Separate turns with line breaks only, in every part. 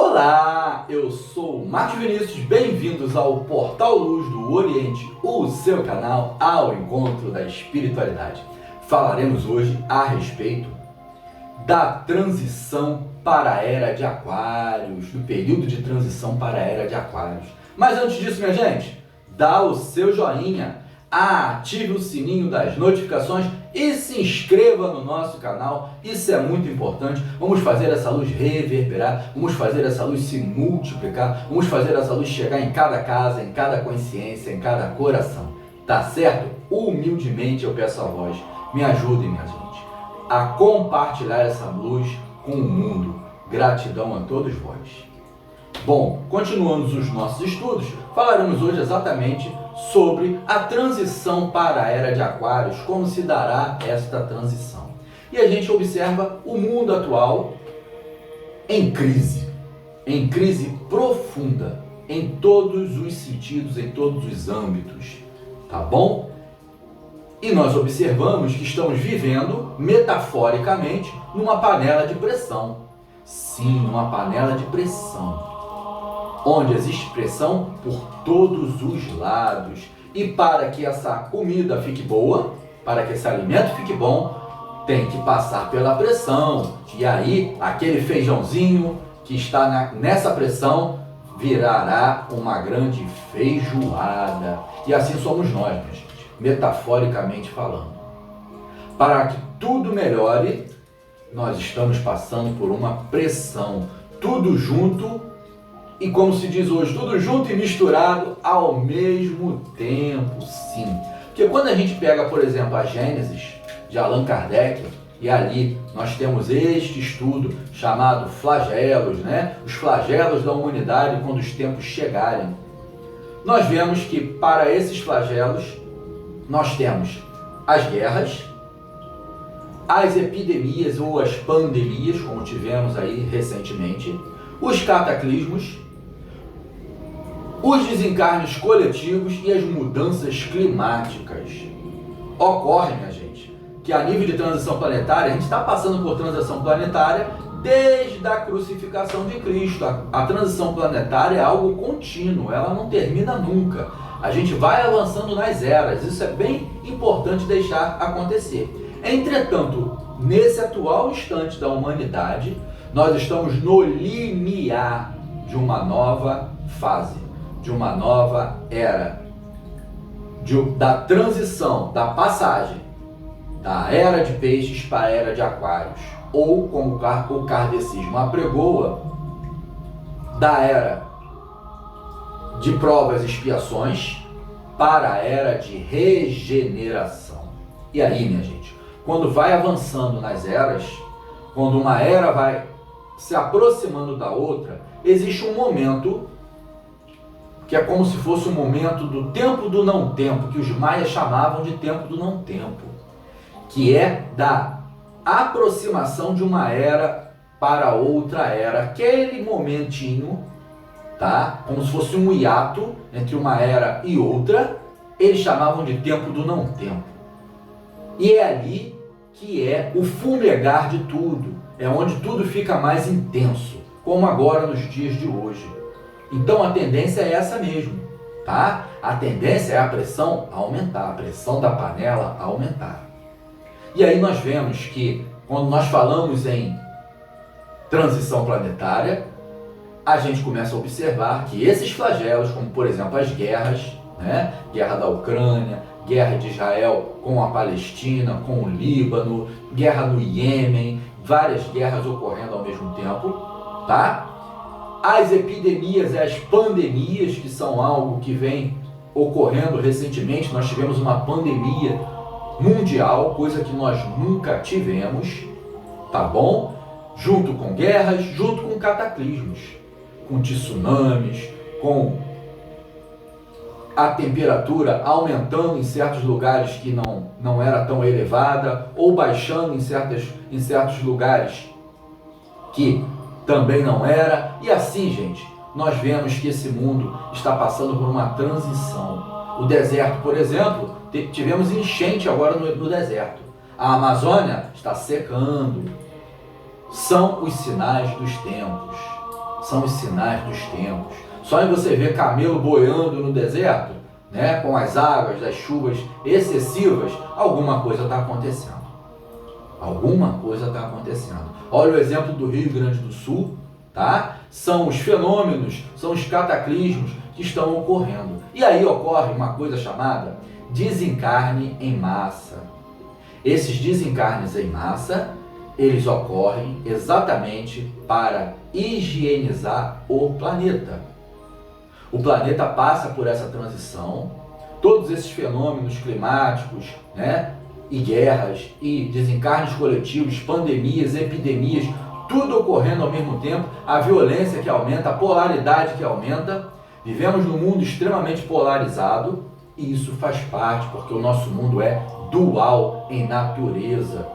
Olá, eu sou o Marcos Vinícius, bem-vindos ao Portal Luz do Oriente, o seu canal ao encontro da espiritualidade. Falaremos hoje a respeito da transição para a Era de Aquários, do período de transição para a Era de Aquários. Mas antes disso, minha gente, dá o seu joinha, ative o sininho das notificações e se inscreva no nosso canal, isso é muito importante. Vamos fazer essa luz reverberar, vamos fazer essa luz se multiplicar, vamos fazer essa luz chegar em cada casa, em cada consciência, em cada coração, tá certo? Humildemente eu peço a vós, me ajudem, minha gente, a compartilhar essa luz com o mundo. Gratidão a todos vós. Bom, continuando os nossos estudos, falaremos hoje exatamente sobre a transição para a Era de Aquários, como se dará esta transição. E a gente observa o mundo atual em crise profunda, em todos os sentidos, em todos os âmbitos, tá bom? E nós observamos que estamos vivendo, metaforicamente, numa panela de pressão. Sim, uma panela de pressão, onde existe pressão por todos os lados. E para que essa comida fique boa, para que esse alimento fique bom, tem que passar pela pressão. E aí, aquele feijãozinho que está nessa pressão virará uma grande feijoada. E assim somos nós, minha gente, metaforicamente falando. Para que tudo melhore, nós estamos passando por uma pressão. Tudo junto. E como se diz hoje, tudo junto e misturado ao mesmo tempo, sim. Porque quando a gente pega, por exemplo, a Gênesis de Allan Kardec, e ali nós temos este estudo chamado flagelos, né? Os flagelos da humanidade quando os tempos chegarem. Nós vemos que para esses flagelos nós temos as guerras, as epidemias ou as pandemias, como tivemos aí recentemente, os cataclismos, os desencarnes coletivos e as mudanças climáticas. Ocorre, minha gente, que a nível de transição planetária, a gente está passando por transição planetária desde a crucificação de Cristo. A transição planetária é algo contínuo, ela não termina nunca. A gente vai avançando nas eras, isso é bem importante deixar acontecer. Entretanto, nesse atual instante da humanidade, nós estamos no limiar de uma nova fase, de uma nova era, da transição, da passagem da era de peixes para a era de aquários, ou como o kardecismo apregoa, da era de provas e expiações para a era de regeneração. E aí, minha gente, quando vai avançando nas eras, quando uma era vai se aproximando da outra, existe um momento que é como se fosse um momento do tempo do não tempo, que os maias chamavam de tempo do não tempo, que é da aproximação de uma era para outra era, aquele momentinho, tá? Como se fosse um hiato entre uma era e outra, eles chamavam de tempo do não tempo. E é ali que é o fumegar de tudo, é onde tudo fica mais intenso, como agora nos dias de hoje. Então a tendência é essa mesmo, tá? A tendência é a pressão aumentar, a pressão da panela aumentar. E aí nós vemos que quando nós falamos em transição planetária, a gente começa a observar que esses flagelos, como por exemplo as guerras, né? Guerra da Ucrânia, guerra de Israel com a Palestina, com o Líbano, guerra no Iêmen, várias guerras ocorrendo ao mesmo tempo, tá? As epidemias e as pandemias, que são algo que vem ocorrendo recentemente. Nós tivemos uma pandemia mundial, coisa que nós nunca tivemos, tá bom? Junto com guerras, junto com cataclismos, com tsunamis, com a temperatura aumentando em certos lugares que não era tão elevada, ou baixando em certos lugares que também não era. E assim, gente, nós vemos que esse mundo está passando por uma transição. O deserto, por exemplo, tivemos enchente agora no deserto. A Amazônia está secando. São os sinais dos tempos. são os sinais dos tempos. Só em você ver camelo boiando no deserto, né, com as águas das chuvas excessivas, alguma coisa está acontecendo. Alguma coisa está acontecendo. Olha o exemplo do Rio Grande do Sul, tá? São os fenômenos, são os cataclismos que estão ocorrendo. E aí ocorre uma coisa chamada desencarne em massa. Esses desencarnes em massa, eles ocorrem exatamente para higienizar o planeta. O planeta passa por essa transição, todos esses fenômenos climáticos, né, e guerras, e desencarnes coletivos, pandemias, epidemias, tudo ocorrendo ao mesmo tempo, a violência que aumenta, a polaridade que aumenta. Vivemos num mundo extremamente polarizado e isso faz parte, porque o nosso mundo é dual em natureza.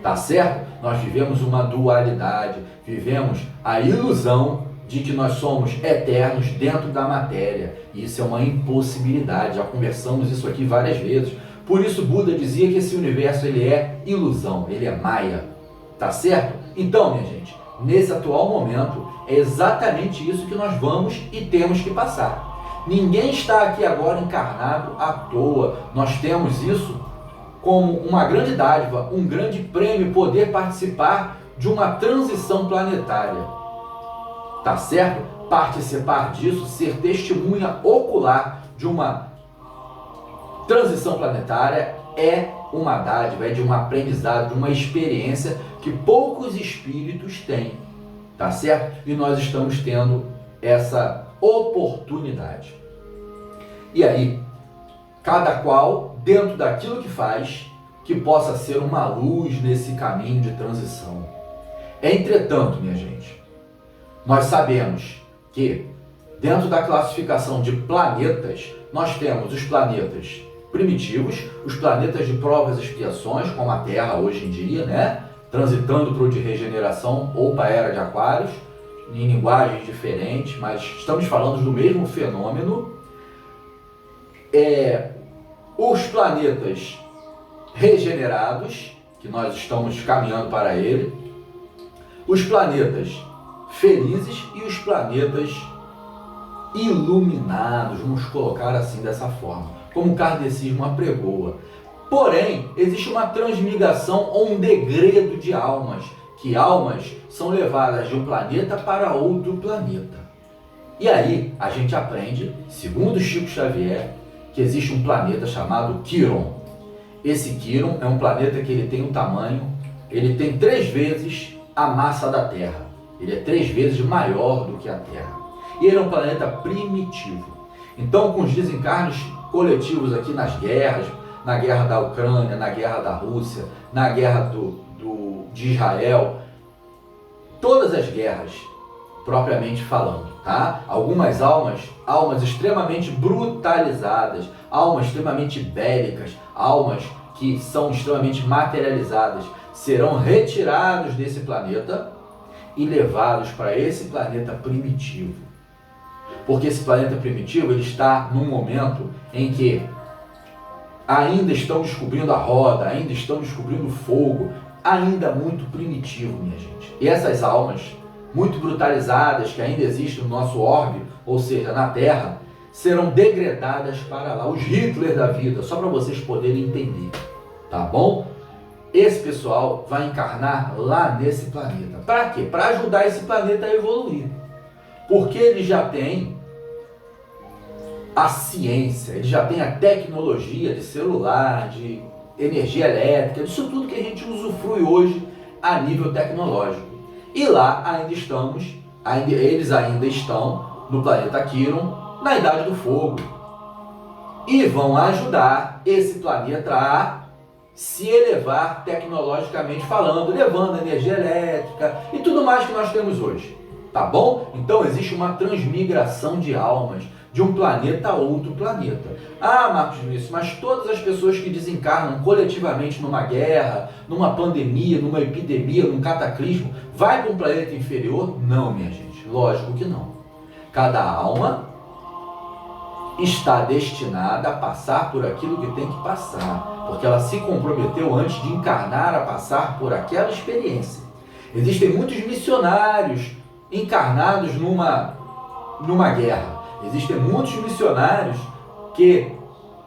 Tá certo? Nós vivemos uma dualidade, vivemos a ilusão de que nós somos eternos dentro da matéria. E isso é uma impossibilidade, já conversamos isso aqui várias vezes. Por isso Buda dizia que esse universo ele é ilusão, ele é maia. Tá certo? Então, minha gente, nesse atual momento, é exatamente isso que nós vamos e temos que passar. Ninguém está aqui agora encarnado à toa. Nós temos isso como uma grande dádiva, um grande prêmio, poder participar de uma transição planetária. Tá certo? Participar disso, ser testemunha ocular de uma transição planetária é uma dádiva, é de um aprendizado, de uma experiência que poucos espíritos têm. Tá certo? E nós estamos tendo essa oportunidade. E aí, cada qual, dentro daquilo que faz, que possa ser uma luz nesse caminho de transição. Entretanto, minha gente, nós sabemos que, dentro da classificação de planetas, nós temos os planetas primitivos, os planetas de provas e expiações, como a Terra hoje em dia, né? Transitando para o de regeneração ou para a Era de Aquários, em linguagens diferentes, mas estamos falando do mesmo fenômeno. Os planetas regenerados, que nós estamos caminhando para ele, os planetas felizes e os planetas iluminados, vamos colocar assim dessa forma, como o kardecismo apregoa. Porém, existe uma transmigração ou um degredo de almas, que almas são levadas de um planeta para outro planeta. E aí a gente aprende, segundo Chico Xavier, que existe um planeta chamado Quiron. Esse Quiron é um planeta que ele tem um tamanho, ele tem 3 vezes a massa da Terra. Ele é 3 vezes maior do que a Terra. E ele é um planeta primitivo. Então, com os desencarnes coletivos aqui nas guerras, na guerra da Ucrânia, na guerra da Rússia, na guerra de Israel, todas as guerras, propriamente falando, tá? Algumas almas extremamente brutalizadas, almas extremamente bélicas, almas que são extremamente materializadas, serão retirados desse planeta e levados para esse planeta primitivo. Porque esse planeta primitivo ele está num momento em que ainda estão descobrindo a roda, ainda estão descobrindo o fogo, ainda muito primitivo, minha gente. E essas almas muito brutalizadas que ainda existem no nosso orbe, ou seja, na Terra, serão degradadas para lá. Os Hitler da vida, só para vocês poderem entender, tá bom? Esse pessoal vai encarnar lá nesse planeta. Para quê? Para ajudar esse planeta a evoluir. Porque ele já tem a ciência, ele já tem a tecnologia de celular, de energia elétrica, disso tudo que a gente usufrui hoje a nível tecnológico. E lá eles ainda estão no planeta Quiron, na Idade do Fogo. E vão ajudar esse planeta a se elevar tecnologicamente falando, levando energia elétrica e tudo mais que nós temos hoje. Tá bom? Então existe uma transmigração de almas de um planeta a outro planeta. Ah, Marcos Vinícius, mas todas as pessoas que desencarnam coletivamente numa guerra, numa pandemia, numa epidemia, num cataclismo, vai para um planeta inferior? Não, minha gente, lógico que não. Cada alma está destinada a passar por aquilo que tem que passar, porque ela se comprometeu antes de encarnar a passar por aquela experiência. Existem muitos missionários encarnados numa guerra. Existem muitos missionários que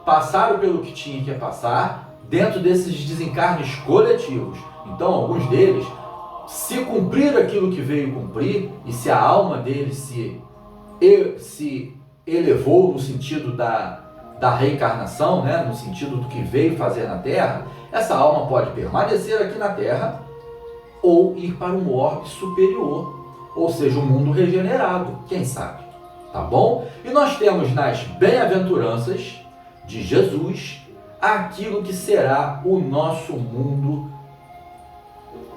passaram pelo que tinha que passar dentro desses desencarnes coletivos. Então, alguns deles, se cumpriram aquilo que veio cumprir, e se a alma deles se elevou no sentido da reencarnação, né? No sentido do que veio fazer na Terra, essa alma pode permanecer aqui na Terra ou ir para um orbe superior, ou seja, um mundo regenerado, quem sabe, tá bom? E nós temos nas bem-aventuranças de Jesus aquilo que será o nosso mundo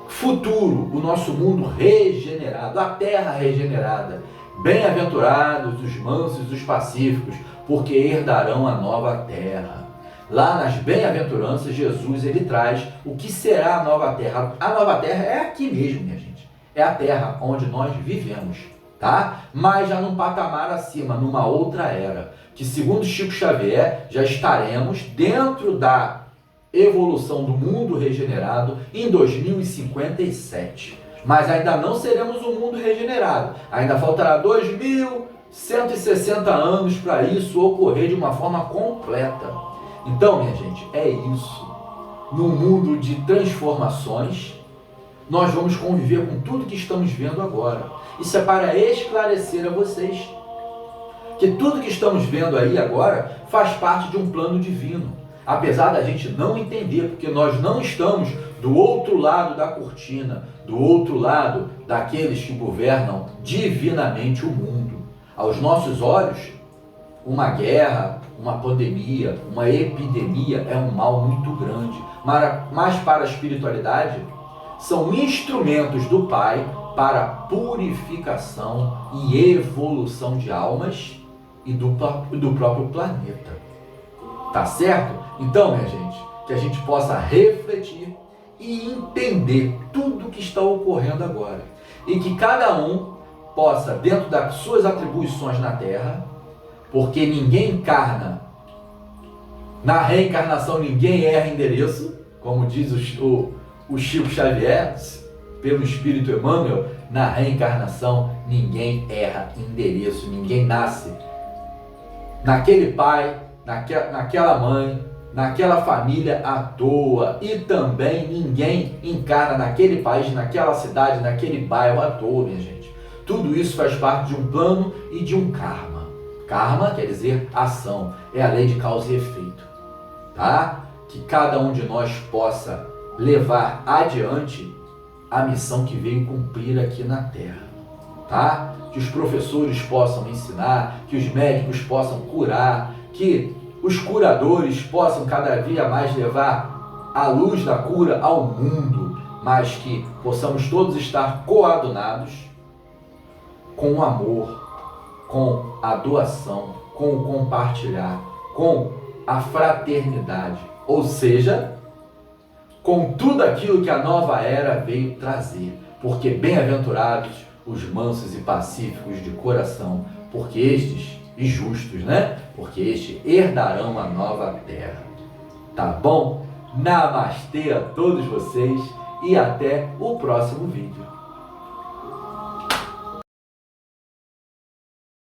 futuro, o nosso mundo regenerado, a terra regenerada. Bem-aventurados os mansos e os pacíficos, porque herdarão a nova terra. Lá nas bem-aventuranças, Jesus ele traz o que será a nova terra. A nova terra é aqui mesmo, minha gente. É a terra onde nós vivemos, tá? Mas já num patamar acima, numa outra era, que segundo Chico Xavier, já estaremos dentro da evolução do mundo regenerado em 2057. Mas ainda não seremos um mundo regenerado. Ainda faltará 2160 anos para isso ocorrer de uma forma completa. Então, minha gente, é isso. No mundo de transformações, nós vamos conviver com tudo que estamos vendo agora. Isso é para esclarecer a vocês que tudo que estamos vendo aí agora faz parte de um plano divino. Apesar da gente não entender, porque nós não estamos do outro lado da cortina, do outro lado daqueles que governam divinamente o mundo. Aos nossos olhos, uma guerra, uma pandemia, uma epidemia é um mal muito grande. Mas para a espiritualidade, são instrumentos do Pai para purificação e evolução de almas e do próprio planeta. Tá certo? Então, minha gente, que a gente possa refletir e entender tudo o que está ocorrendo agora. E que cada um possa, dentro das suas atribuições na Terra, porque ninguém encarna, na reencarnação ninguém erra endereço, como diz o Chico Xavier, pelo Espírito Emmanuel, na reencarnação ninguém erra endereço, ninguém nasce naquele pai, naquela mãe, naquela família à toa, e também ninguém encarna naquele país, naquela cidade, naquele bairro à toa, minha gente. Tudo isso faz parte de um plano e de um karma. Karma quer dizer ação, é a lei de causa e efeito, tá? Que cada um de nós possa levar adiante a missão que veio cumprir aqui na Terra, tá? Que os professores possam ensinar, que os médicos possam curar, que os curadores possam cada dia mais levar a luz da cura ao mundo, mas que possamos todos estar coadunados com o amor, com a doação, com o compartilhar, com a fraternidade, ou seja, com tudo aquilo que a nova era veio trazer, porque bem-aventurados os mansos e pacíficos de coração, porque estes, e justos, né? Porque estes herdarão a nova terra. Tá bom? Namastê a todos vocês e até o próximo vídeo.